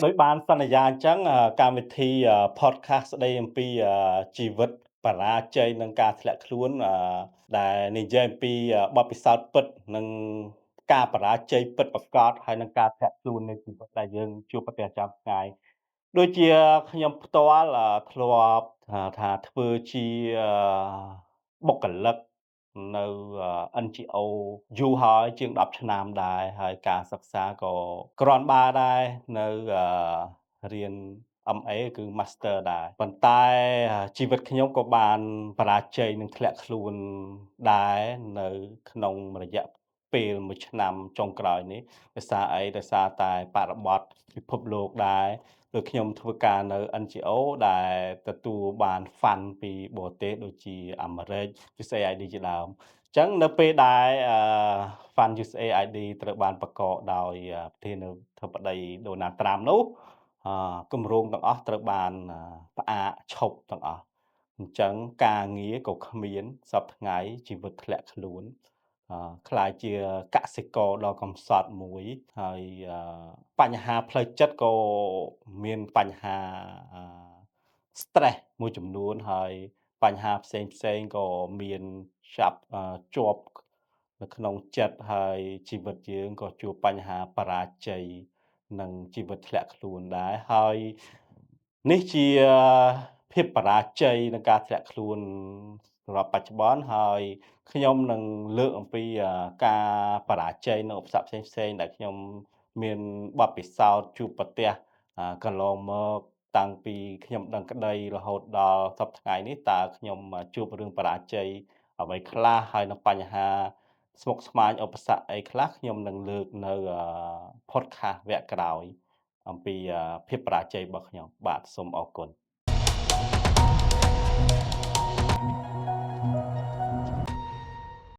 ដោយបានសន្យាអញ្ចឹងកម្មវិធីpodcast ស្ដីអំពីជីវិតបរាជ័យនិងការធ្លាក់ខ្លួនដែលនិយាយអំពីបទពិសោធន៍ពិតនិងការបរាជ័យពិតប្រាកដហើយនិងការធ្លាក់ខ្លួននៃជីវិតដែលយើងជួបប្រទះចាំថ្ងៃដូចជាខ្ញុំផ្ទាល់ធ្លាប់ថាធ្វើជាបុគ្គលិកនៅNGO យូរហើយជាង10ឆ្នាំដែរហើយការសិក្សាក៏គ្រាន់បើដែរនៅរៀន MA គឺ Master ដែរប៉ុន្តែជីវិតខ្ញុំក៏បានបរាជ័យនិងធ្លាក់ខ្លួនដែរនៅក្នុងរយៈពេល1ឆ្នាំចុងក្រោយនេះដោយសារអីដោយសារតែបរិបទពិភពលោកដែរដូចខ្ញុំធ្វើការនៅ NGO ដែលទទួលបាន fund ពីបរទេសដូចជាអាមេរិក USAID ជាដើមអញ្ចឹងនៅពេលដែលFund USAID ត្រូវបានបង្កកដោយប្រធានាធិបតីដូណាល់ត្រាំនោះគម្រោងទាំងអស់ត្រូវបានផ្អាកឈប់ទាំងអស់អញ្ចឹងការងារក៏គ្មានសព្វថ្ងៃជីវិតធ្លាក់ខ្លួនក្លាយជាកសិករដ៏កំសត់មួយហើយបញ្ហាផ្លូវចិត្តក៏មានបញ្ហាអឺ stress មួយចំនួនហើយបញ្ហាផ្សេងៗក៏មានជាប់នៅក្នុងចិត្តហើយជីវិតយើងក៏ជួបបញ្ហាបរាជ័យនិងជីវិតធ្លាក់ខ្លួនដែរហើយនេះជាភាពបរាជ័យនិងការធ្លាក់ខ្លួនសម្រាប់បច្ចុប្បន្នហើយខ្ញុំនឹងលើកអំពីការបរាជ័យនិងឧបសគ្គផ្សេងៗដែលខ្ញុំមានបទពិសោធន៍ជួបប្រទះកន្លងមកតាំងពីខ្ញុំដឹងក្តីរហូតដល់សព្វថ្ងៃនេះតើខ្ញុំជួបរឿងបរាជ័យអ្វីខ្លះហើយនិងបញ្ហាស្មុគស្មាញឧបសគ្គអីខ្លះខ្ញុំនឹងលើកនៅpodcast វគ្គក្រោយអំពីភាពបរាជ័យរបស់ខ្ញុំបាទសូមអរគុណ